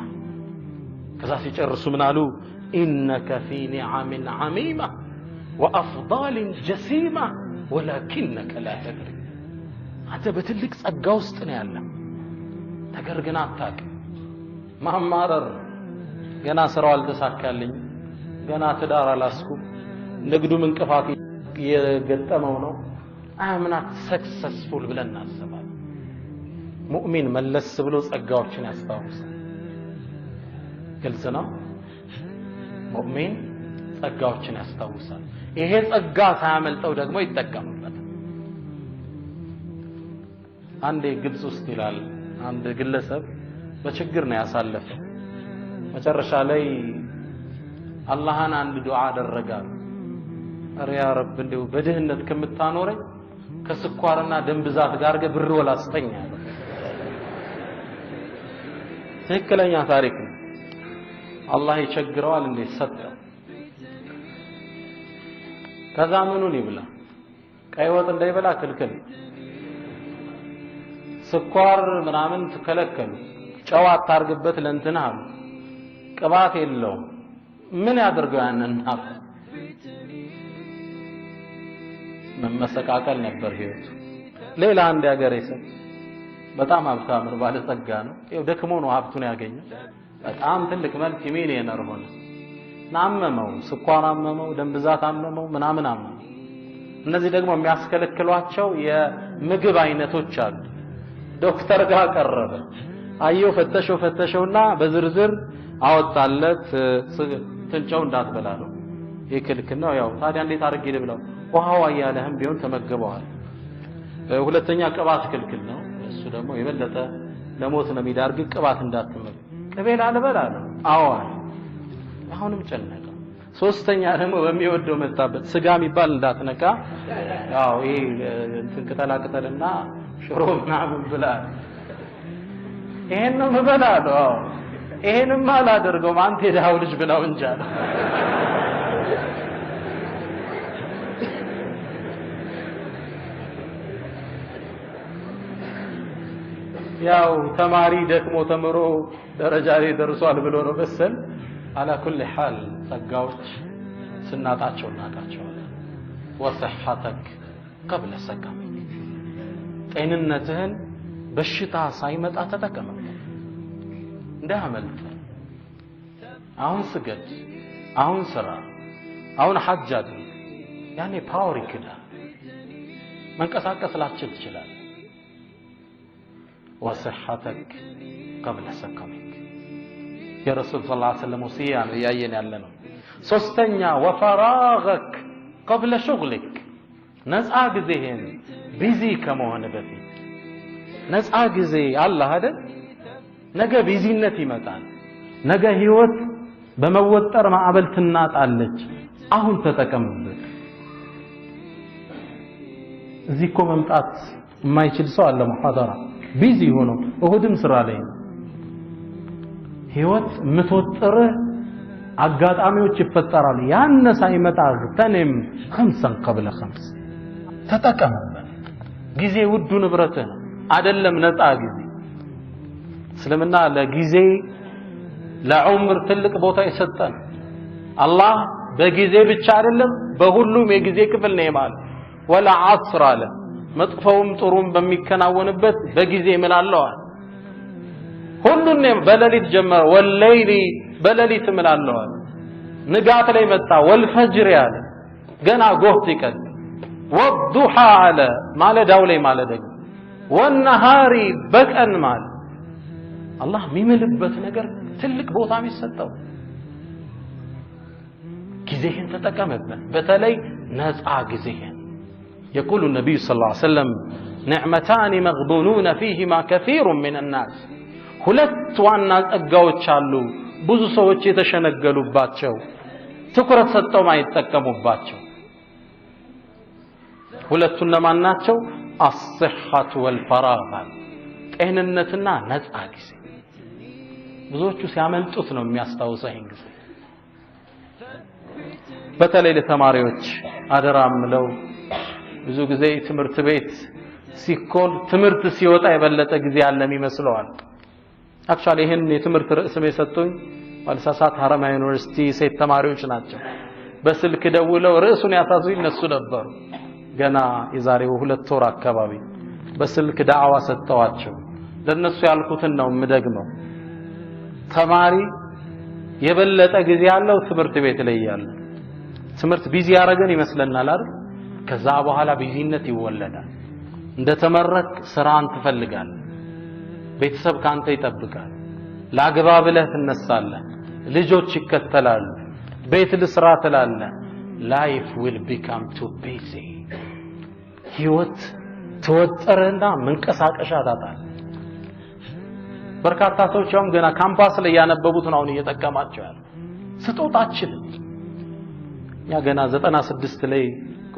ከዛ ሲጨርሱ ምን አሉ ኢነከ ፊ ኒዓምን ዓሚማ ወአፍዳል ጀሲማ ወላኪነከ ላ ተድሪ አንተ በትልቅ ጸጋ ውስጥ ነው ያለው ነገር ግን አታውቅም ማማረር ገና ስራው አልተሳካልኝ ገና ትዳር አላስኩም ንግዱም እንቅፋት የገጠመው ነው I'm not successful ብለን እናስባለን ሙእሚን መለስ ብሎ ጸጋዎችን ያስታውሳል ግልጽ ነው ሙእሚን ጸጋዎችን ያስታውሳል ይሄ ጸጋ ሳያመልጠው ደግሞ ይጠቀምበታል አንዴ ግብጽ ውስጥ ይላል አንድ ግለሰብ በችግር ነው ያሳለፈው መጨረሻ ላይ አላህን አንድ ዱዓ አደረጋል አረ ያ ረብ እንደው በድህነት ከምታኖረኝ ከስኳርና ደም ብዛት ጋር ብር ወላስተኛ ትክክለኛ ታሪክ ነው አላህ ይቸግረዋል እንዴ ሰጠው ከዛ ምኑን ይብላ ቀይ ወጥ እንዳይበላ ክልክል ስኳር ምናምን ተከለከሉ ጨው አታርግበት ለእንትና አሉ ቅባት የለውም ምን ያደርገው ያንን ሀብት መመሰቃቀል ነበር ህይወቱ ሌላ አንድ ያገሬ ሰው በጣም ሀብታም ነው ባለጸጋ ነው ይኸው ደክሞ ነው ሀብቱን ያገኘው በጣም ትልቅ መልቲ ሚሊዮነር ሆነ ናመመው ስኳር አመመው ደም ብዛት አመመው ምናምን አመመው እነዚህ ደግሞ የሚያስከለክሏቸው የምግብ አይነቶች አሉ ዶክተር ጋር ቀረበ አየው ፈተሸውና በዝርዝር አወጣለት ትንጫው እንዳትበላ ነው ይክልክል ነው ያው ታዲያ እንዴት አድርጌ ልብላው ውሃው አያለህም ቢሆን ተመገበዋል ሁለተኛ ቅባት ክልክል ነው እሱ ደግሞ የበለጠ ለሞት ነው የሚዳርግ ቅባት እንዳትመገብ ቅቤል አልበላ ነው አዋል አሁንም ጨነቀ ሶስተኛ ደግሞ በሚወደው መጣበት ስጋ የሚባል እንዳትነካ ያው ይሄ እንትን ከተላቀተልና ሽሮ ምናምን ብላ ይሄን ነው መበላለው ይሄንማ አላደርገውም አንተ የዳው ልጅ ብላው እንጂ ያው ተማሪ ደክሞ ተምሮ ደረጃ ላይ ደርሷል ብሎ ነው መሰል على كل حال ጸጋዎች ስናጣቸው እናጣቸዋለን وصحتك قبل سقمك ጤንነትህን በሽታ ሳይመጣ ተጠቀመበት እንዳመልጥ አሁን ስገድ አሁን ስራ አሁን ሐጅ አድርግ ያኔ ፓወር ይከዳል መንቀሳቀስ ላችል ይችላል وصحتك قبل سقمك يا رسول صلى الله عليه وسلم وصيه ያየን ያለ ነው ሶስተኛ وفراغك قبل شغلك ነፃ ጊዜህን ቢዚ ከመሆን በፊት ነፃ ጊዜ አላህ አይደል ነገ ቢዚነት ይመጣል ነገ ህይወት በመወጠር ማዕበል ትናጣለች አሁን ተጠቀምበት እዚህ እኮ መምጣት የማይችል ሰው አለ ሙሐደራ ቢዚ ሆኖ እሁድም ስራ ላይ ህይወት ምትወጥር አጋጣሚዎች ይፈጠራሉ ያን ሳይመጣ ተንም 5 قبل 5 ተጠቀምበት ጊዜ ውዱ ንብረትህ አይደለም ነፃ ጊዜ እስልምና ለጊዜ ለዑምር ትልቅ ቦታ ይሰጣል አላህ በጊዜ ብቻ አይደለም በሁሉም የጊዜ ክፍል ነው ማለት ወላ ዐስር አለ መጥፎውም ጥሩም በሚከናወንበት በጊዜ ምን አለው ሁሉንም በሌሊት ጀመረ ወለይሊ በሌሊት እምላለሁ አለ ንጋት ላይ መጣ ወልፈጅር ያለ ገና ጎህ ሲቀድ ወዱሃ አለ ማለዳው ላይ ማለት ደግሞ ወነሃሪ በቀን ማለት አላህ የሚምልበት ነገር ትልቅ ቦታ የሚሰጠው ጊዜህን ተጠቀምበት በተለይ ነፃ ጊዜህን يقول النبي صلى الله عليه وسلم نعمتان مغبونون فيهما كثير من الناس ሁለት ዋና ጸጋዎች አሉ ብዙ ሰዎች የተሸነገሉባቸው ትኩረት ሰጠው ማይጠቀሙባቸው ሁለቱ ለማን ናቸው الصحة والفراغ ጤንነትና ነፃ ጊዜ ብዙዎቹ ሲያመልጡት ነው የሚያስታውሰው ይሄን ጊዜ በተለይ ለተማሪዎች አደራም ነው ብዙ ጊዜ ትምህርት ቤት ሲኮል ትምህርት ሲወጣ የበለጠ ጊዜ ያለም ይመስለዋል አክቹአሊ ይሄን የትምህርት ርዕስም የሰጡኝ ባልሳሳት ሐረማያ ዩኒቨርሲቲ ሴት ተማሪዎች ናቸው በስልክ ደውለው ርዕሱን ያሳዙኝ እነሱ ነበሩ ገና የዛሬው 2 ወር አካባቢ በስልክ ዳዕዋ ሰጠዋቸው ለነሱ ያልኩትን ነው ምደግመው ተማሪ የበለጠ ጊዜ ያለው ትምህርት ቤት ላይ ያለ ትምህርት ቢዚ ያረገን ይመስለናል አይደል ከዛ በኋላ ቢዚነት ይወለዳል እንደተመረቅ ስራን ትፈልጋለህ ቤተሰብ ካንተ ይጠብቃል ላግባ ብለህ ትነሳለህ ልጆች ይከተላሉ ቤት ልስራ ትላለህ life will become too busy ህይወት ተወጠረና መንቀሳቀሻ ታጣለህ በርካታ ሰዎች አሁን ገና ካምፓስ ላይ ያነበቡት ነው እየተጠቀማቸው ያለ ስጦታችን ያ ገና 96 ላይ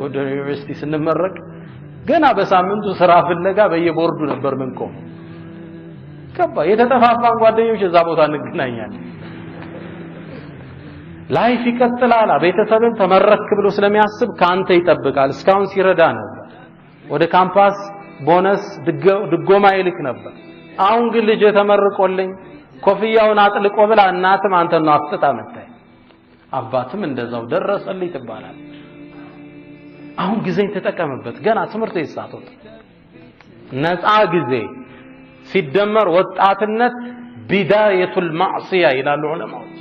ወደ ዩኒቨርሲቲ ስንመረቅ ገና በሳምንቱ ስራ ፍለጋ በየቦርዱ ነበር ምንቆም ከባ የተጠፋፋን ጓደኞች እዛ ቦታ እንገናኛለን ላይፍ ይቀጥላል ቤተሰብን ተመረክ ብሎ ስለሚያስብ ካንተ ይጠብቃል እስካሁን ሲረዳ ነበር ወደ ካምፓስ ቦነስ ድጎማ ይልክ ነበር አሁን ግን ልጅ ተመርቆልኝ ኮፍያውን አጥልቆ ብላ እናትም አንተን ነው አፍጥጣ መጣይ አባትም እንደዛው ደረሰልኝ ትባላል አሁን ጊዜን ተጠቀምበት ገና ትምህርት ይሳተት ነፃ ጊዜ ሲደመር ወጣትነት ቢዳየቱል ማዕሲያ ይላሉ ዑለማዎች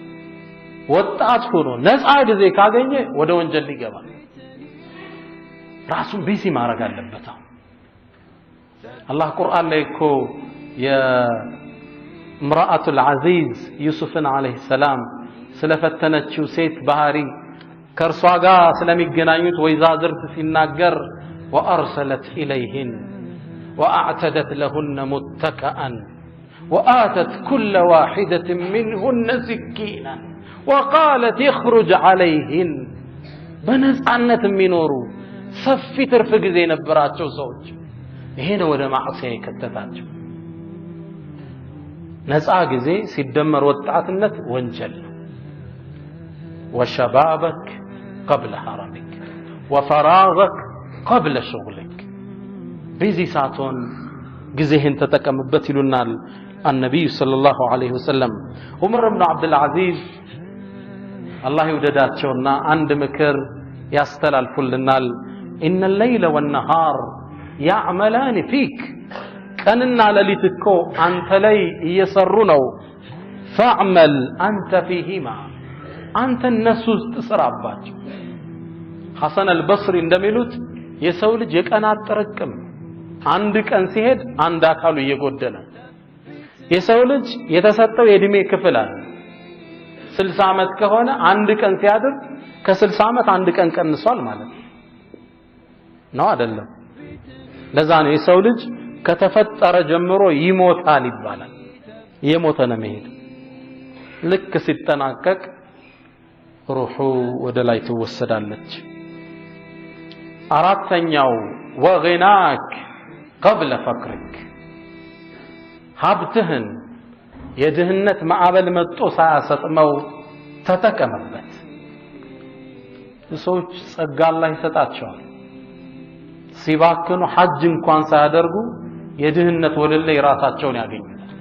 ወጣት ሆኖ ነፃ ጊዜ ካገኘ ወደ ወንጀል ይገባል ራሱን ቢዚ ማድረግ አለበት አላህ ቁርአን ላይ እኮ የምራአቱ العزيز ዩሱፍን አለይሂ ሰላም ስለፈተነችው ሴት ባህሪ ከርሷ ጋር ስለሚገናኙት ወይዛዝርት ሲናገር وارسلت اليهن واعتدت لهن متكئا واتت كل واحده منهن سكينا وقالت اخرج عليهن በነፃነት የሚኖሩ ሰፊ ትርፍ ጊዜ ነበራቸው ሰዎች ይሄ ነው ወደ ማዕሲያ የከተታቸው ነፃ ጊዜ ሲደመር ወጣትነት ወንጀል وشبابك قبل حرمك وفراغك قبل شغلك بيزي ساعتون ጊዜህን ተጠቀምበት ይሉናል النبي صلى الله عليه وسلم عمر بن عبد العزيز الله ይወደዳቸውና አንድ ምክር ያስተላልፉልናል ان الليل والنهار يعملان فيك ቀንና ሌሊት እኮ አንተ ላይ እየሰሩ ነው فاعمل انت فيهما አንተ እነሱ ውስጥ ስራባቸው ሐሰን አልበስሪ እንደሚሉት የሰው ልጅ የቀናት ጥርቅም አንድ ቀን ሲሄድ አንድ አካሉ እየጎደለ የሰው ልጅ የተሰጠው የእድሜ ክፍል አለ 60 ዓመት ከሆነ አንድ ቀን ሲያድር ከ60 ዓመት አንድ ቀን ቀንሷል ማለት ነው አይደለም ለዛ ነው የሰው ልጅ ከተፈጠረ ጀምሮ ይሞታል ይባላል የሞተ ነው መሄድ ልክ ሲጠናቀቅ ሩሑ ወደ ላይ ትወሰዳለች አራተኛው ወግናክ قبل فقرك ሀብትህን የድህነት ማዕበል መጥቶ ሳያሰጥመው ተጠቀምበት ሰዎች ጸጋ አላህ ይሰጣቸዋል ሲባክኑ ሐጅ እንኳን ሳያደርጉ የድህነት ወለል ላይ ራሳቸውን ያገኙታል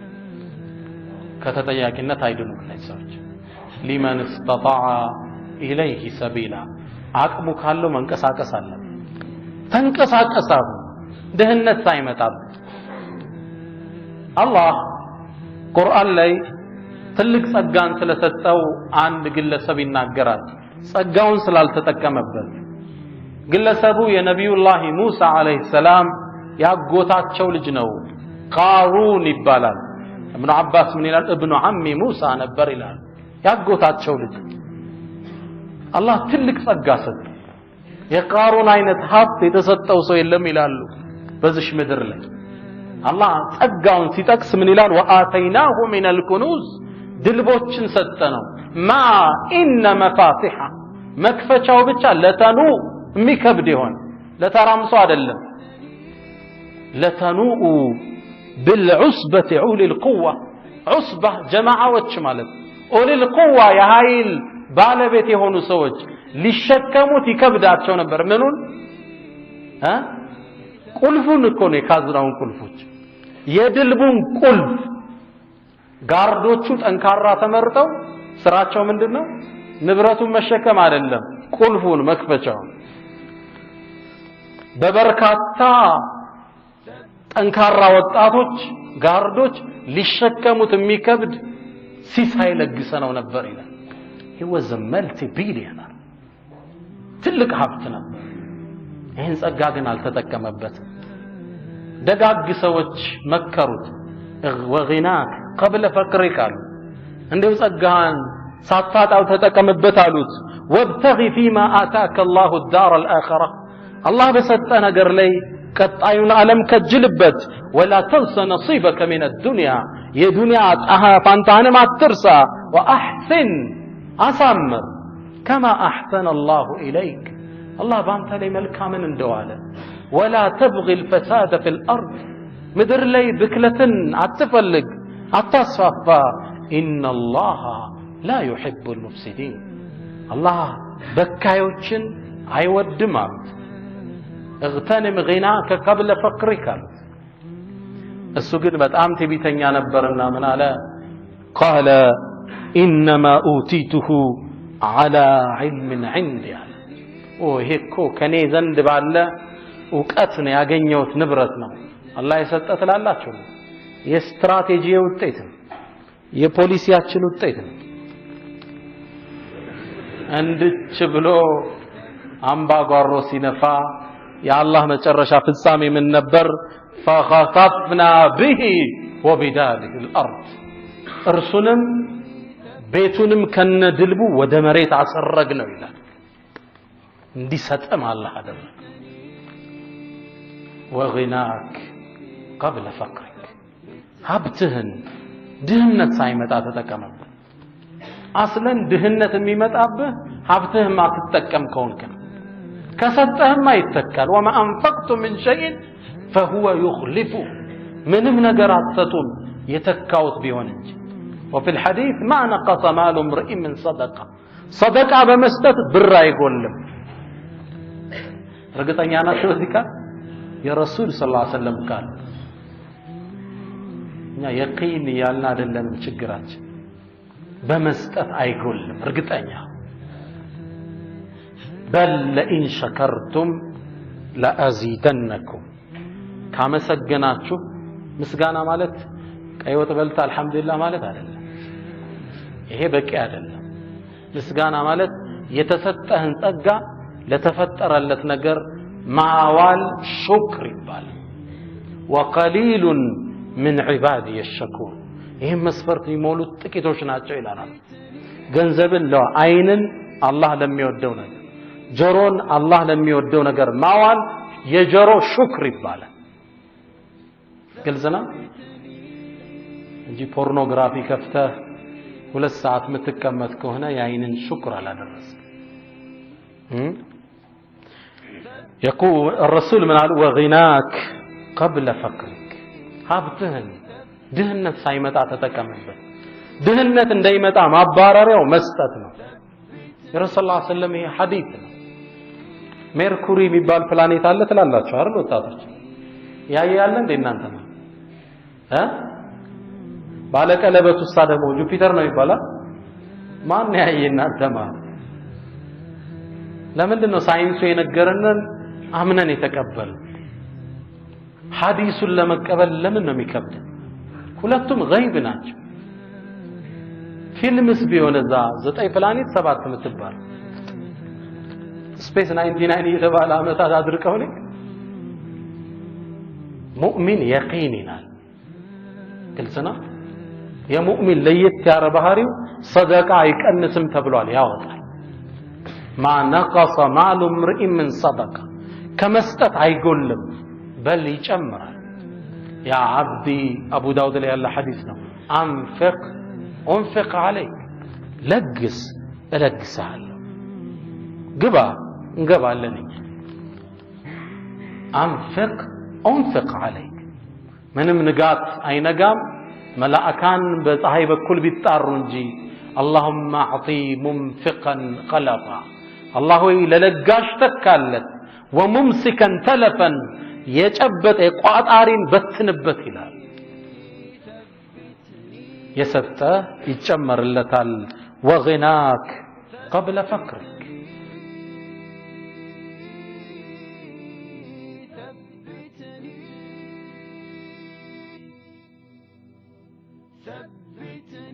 ከተጠያቂነት አይድኑም ሰዎች ሊመን استطاع ኢለይሂ ሰቢላ አቅሙ ካለው መንቀሳቀስ አለ ተንቀሳቀሳው ድህነት ሳይመጣ አላህ ቁርአን ላይ ትልቅ ጸጋን ስለሰጠው አንድ ግለሰብ ይናገራል ጸጋውን ስላልተጠቀመበት ግለሰቡ የነብዩላህ ሙሳ አለይሂ ሰላም ያጎታቸው ልጅ ነው ቃሩን ይባላል ኢብኑ አባስ ምን ይላል ኢብኑ አሚ ሙሳ ነበር ይላል ያጎታቸው ልጅ አላህ ትልቅ ጸጋ ሰጠ የቃሩን አይነት ሀብት የተሰጠው ሰው የለም ይላሉ በዚህ ምድር ላይ አላህ ጸጋውን ሲጠቅስ ምን ይላል ወአተይናሁ ሚነል ኩኑዝ ድልቦችን ሰጠነው ማ ኢነ መፋቲሐ መክፈቻው ብቻ ለተኑ የሚከብድ ይሆን ለተራምሶ አይደለም ለተኑ بالعصبة أولي القوة عصبة جماعة ማለት أولي القوة የኃይል ባለቤት የሆኑ ሰዎች ሊሸከሙት ይከብዳቸው ነበር ምኑን ቁልፉን እኮ ነው የካዝናውን ቁልፎች የድልቡን ቁልፍ ጋርዶቹ ጠንካራ ተመርጠው ስራቸው ምንድነው ንብረቱን መሸከም አይደለም ቁልፉን መክፈቻውን በበርካታ ጠንካራ ወጣቶች ጋርዶች ሊሸከሙት የሚከብድ ሲሳይ ለግሰነው ነበር ይላል he was a multi-billionaire ትልቅ ሀብት ነበር ይህን ጸጋ ግን አልተጠቀመበትም ደጋግ ሰዎች መከሩት ወغናክ قبل فقرك እንደው ጸጋን ሳታጣው ተጠቀምበት አሉት وابتغي فيما آتاك الله الدار الآخرة الله በሰጠ ነገር ላይ ቀጣዩን ዓለም ከጅልበት ولا تنس نصيبك من الدنيا የዱንያ ፋንታህንም አትርሳ واحسن አሳምር كما احسن الله اليك الله ባንተ ላይ መልካምን እንደዋለ ولا تبغي الفساد في الارض ምድር ላይ ብክለትን አትፈልግ አታስፋፋ ان الله لا يحب المفسدين الله በካዮችን አይወድም አሉት اغتنم غناك قبل فقرك እሱ ግን በጣም ትዕቢተኛ ነበርና ምን አለ قال انما اوتيته على علم عندي ይሄ እኮ ከኔ ዘንድ ባለ ዕውቀት ነው ያገኘሁት ንብረት ነው አላህ የሰጠ ትላላችሁ የስትራቴጂ ውጤት ነው የፖሊሲያችን ውጤት ነው እንድች ብሎ አምባጓሮ ሲነፋ የአላህ መጨረሻ ፍጻሜ ምን ነበር فخسفنا به وبداره الارض እርሱንም ቤቱንም ከነድልቡ ወደ መሬት አሰረግነው ይላል እንዲሰጠም አላህ አደረገ وغناك قبل فقرك ሀብትህን ድህነት ሳይመጣ ተጠቀመበት አስለን ድህነት የሚመጣብህ ሀብትህም አትጠቀም ከሆንክ ከሰጠህም አይተካል وما انفقتم من شيء فهو يخلفه ምንም ነገር አትሰጡም የተካውት ቢሆን እንጂ وفي الحديث ما نقص مال امرئ من صدقه صدقه በመስጠት ብር አይጎልም እርግጠኛ ናችሁ እዚህ ጋር የረሱል ሰለላሁ ዐለይሂ ወሰለም ቃል እኛ የቂን ያልና አይደለም ችግራችን በመስጠት አይጎልም እርግጠኛ بل لئن شكرتم لازيدنكم ካመሰገናችሁ ምስጋና ማለት ቀይ ወጥ በልታ አልহামዱሊላህ ማለት አይደለም ይሄ በቂ አይደለም ምስጋና ማለት የተሰጠህን ጸጋ ለተፈጠረለት ነገር ማዋል ሹክር ይባላል وقليل من عبادي الشكور ይሄን መስፈርት የሚሞሉት ጥቂቶች ናቸው ይላል ገንዘብን ለአይንን አላህ ለሚወደው ነገር ጆሮን አላህ ለሚወደው ነገር ማዋል የጆሮ ሹክር ይባላል ግልጽ ነው እንጂ ፖርኖግራፊ ከፍተህ 2 ሰዓት የምትቀመጥ ከሆነ የአይንን ሹክር አላደረስም يقول الرسول من قال وغناك قبل فقرك ሀብትህን ድህነት ሳይመጣ ተጠቀምበት ድህነት እንዳይመጣ ማባረሪያው መስጠት ነው የረሱል ሰለላሁ ዐለይሂ ወሰለም ይሄ ሐዲስ ነው ሜርኩሪ የሚባል ፕላኔት አለ ትላላችሁ አይደል ወጣቶች ያያለ እንደ እናንተ ነው ባለቀለበት ውስጥ ደግሞ ጁፒተር ነው ይባላል ማን ያየ እናንተ ማለት ለምንድን ነው ሳይንሱ የነገረንን አምነን የተቀበል ሐዲሱን ለመቀበል ለምን ነው የሚከብድ ሁለቱም ገይብ ናቸው ፊልምስ ቢሆን እዛ 9 ፕላኔት 7 ምትባል ስፔስ 99 የተባለ አመታት አድርቀው ነው ሙእሚን የቂን ይላል ግልጽ ነው የሙእሚን ለየት ያለ ባህሪው ሰደቃ አይቀንስም ተብሏል ያወጣል ማ ነቀሰ ማሉ ምርእ ምን ሰደቃ ከመስጠት አይጎልም በል ይጨምራል ያ አብዲ አቡ ዳውድ ላይ ያለ ሐዲስ ነው انفق عليك ለግስ እለግስሃለሁ ግባ እንገባለን انفق عليك ምንም ንጋት አይነጋም መላእካን በፀሐይ በኩል ቢጣሩ እንጂ اللهم اعطي منفقا خلفا الله ለለጋሽ ተካለት وممسكا تلفا የጨበጠ ቋጣሪን በትንበት ይላል የሰጠ ይጨመርለታል وغناك قبل فقرك ثبتني